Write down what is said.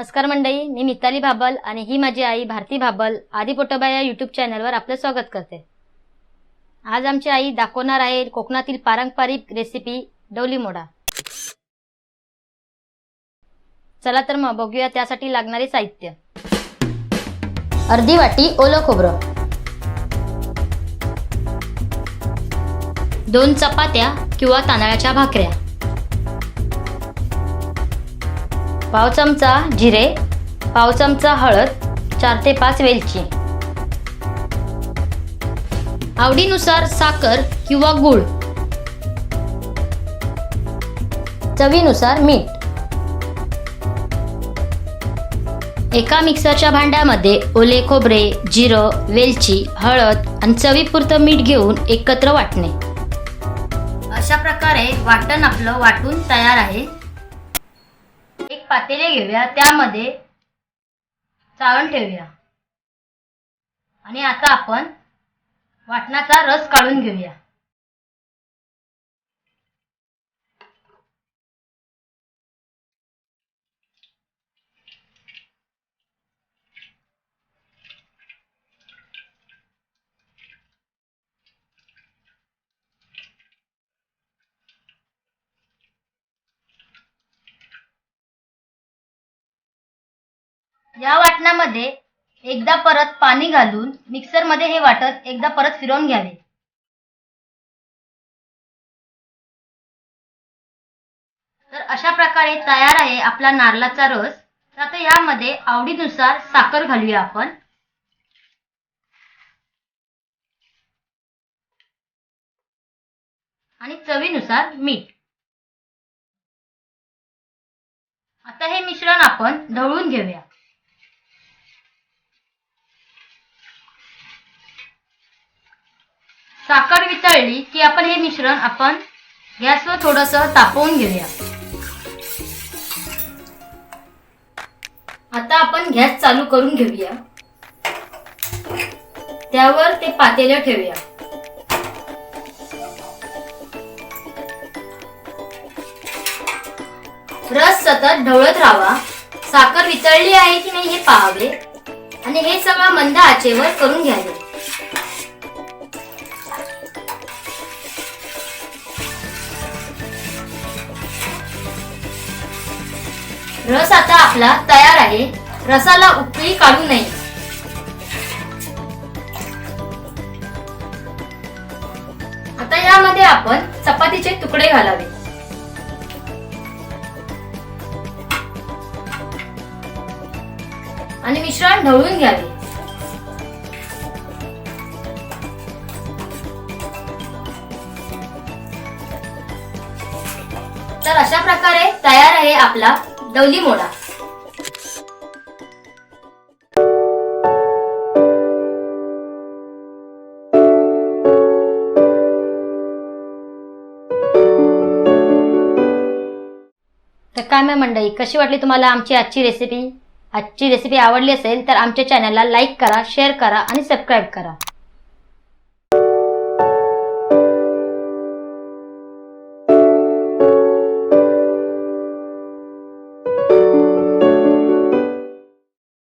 नमस्कार मंडळी, मी मिताली भाबल आणि ही माझी आई भारती भाबल आदी पोटोबा या यूट्यूब चॅनलवर आपलं स्वागत करते। आज आमची आई दाखवणार आहे कोकणातील पारंपरिक रेसिपी डवली मोडा। चला तर मग बघूया त्यासाठी लागणारे साहित्य। अर्धी वाटी ओलं खोबरं, 2 चपात्या किंवा तांदळाच्या भाकऱ्या, पाव चमचा जिरे, पाव चमचा हळद, 4 ते 5 वेलची, आवडीनुसार साखर किंवा गूळ, चवीनुसार मीठ। एका मिक्सरच्या भांड्यामध्ये ओले खोबरे, जिरं, वेलची, हळद आणि चवीपुरतं मीठ घेऊन एकत्र वाटणे। अशा प्रकारे वाटण आपलं वाटून तयार आहे। एक पातेले घेऊया, त्यामध्ये चाळण ठेवूया आणि आता आपण वाटणाचा रस काढून घेऊया। या वाटणामध्ये एकदा परत पाणी घालून मिक्सर मध्ये हे वाटण एकदा परत फिरवून घ्यावे। तर अशा प्रकारे तयार आहे आपला नारळाचा रस। तर आता यामध्ये आवडीनुसार साखर घालूया आपण आणि चवीनुसार मीठ। आता हे मिश्रण आपण ढवळून घेऊया। साखर वितळली की आपण हे मिश्रण गॅसवर थोडंसं तापवून घेऊया। आता आपण गॅस चालू करून घेऊया, त्यावर ते पातेले ठेवूया। रस सतत ढवळत राहावा, साखर वितळली आहे की नाही हे पाहावे आणि हे सगळं मंद आचेवर करून घ्यावे। रस आता आपला तयार आहे। रसाला उकळी काढू नये। आता यामध्ये आपण चपातीचे तुकडे घालावे आणि मिश्रण ढवळून घ्यावे। तर अशा प्रकारे तयार आहे आपला डवली मोडा। तर काय मंडळी, कशी वाटली तुम्हाला आमची आजची रेसिपी? आजची रेसिपी आवडली असेल तर आमच्या चॅनलला लाईक करा, शेअर करा आणि सबस्क्राईब करा।